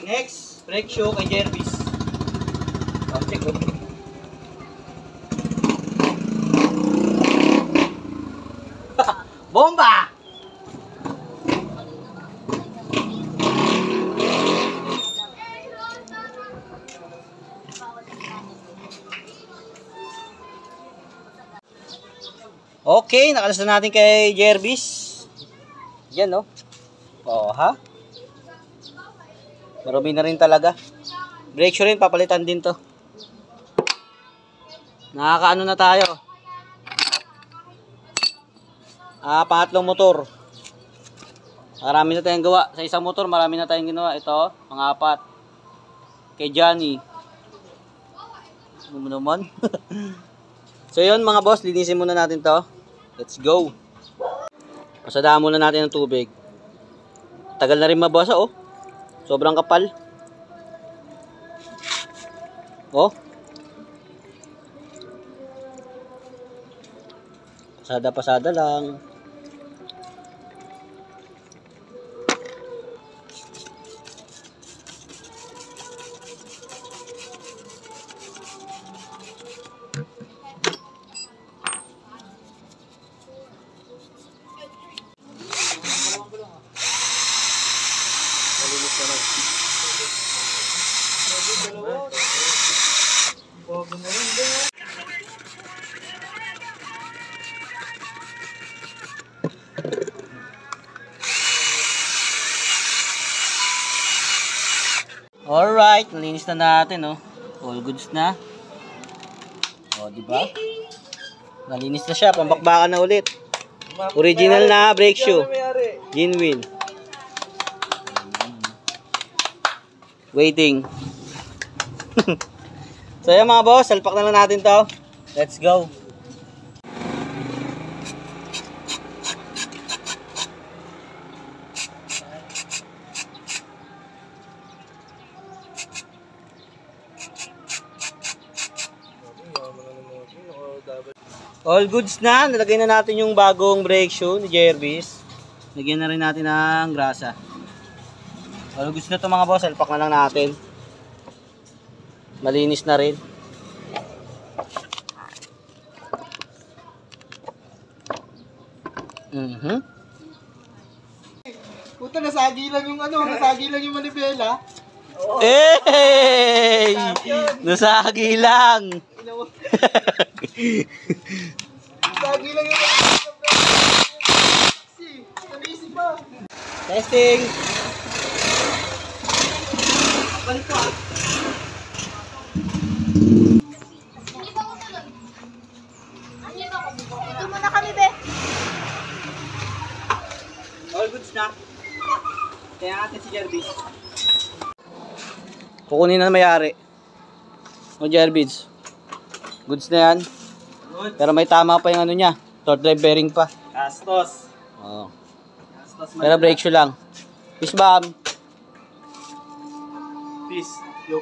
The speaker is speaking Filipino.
Next, brake shoe kay Jervis. Check ko. Bomba! Okay, nakalas na natin kay Jervis. Yan, no? Oh, ha? Marumi na rin talaga. Brake shoe rin, papalitan din to. Nakakaano na tayo. Pangatlong motor. Marami na tayong gawa. Sa isang motor, marami na tayong ginawa. Ito, pang-apat. Kay Johnny. Ano naman? So yun mga boss, linisin muna natin to. Let's go. Pasadahan muna natin ng tubig. Tagal na rin mabasa, oh. Sobrang kapal. Oh. Pasada-pasada lang. Alright, nalinis na natin, oh. All goods na. Oh, di ba? Nalinis na siya, pambakbakan na ulit. Original na brake shoe. Genuine. Waiting. So yan mga boss, salpak na lang natin to. Let's go. All goods na. Nalagay na natin yung bagong brake shoe ni Jervis. Lagyan na rin natin ng grasa. All goods na to mga boss. Salpak na lang natin. Malinis na rin. Puta, nasagi lang yung nasagi lang yung manibela. Hey! Nasagi lang. Nasagi lang yung manibela. Testing. Balik ko ah. Ito muna kami, be. All goods na. Kaya natin si Jervis. Kukunin na may-ari. O Jervis. Goods na yan. Good. Pero may tama pa yung ano niya. Torque drive bearing pa. Gastos. Oo. Pero brake shoe lang. Peace bomb. Peace. Yo.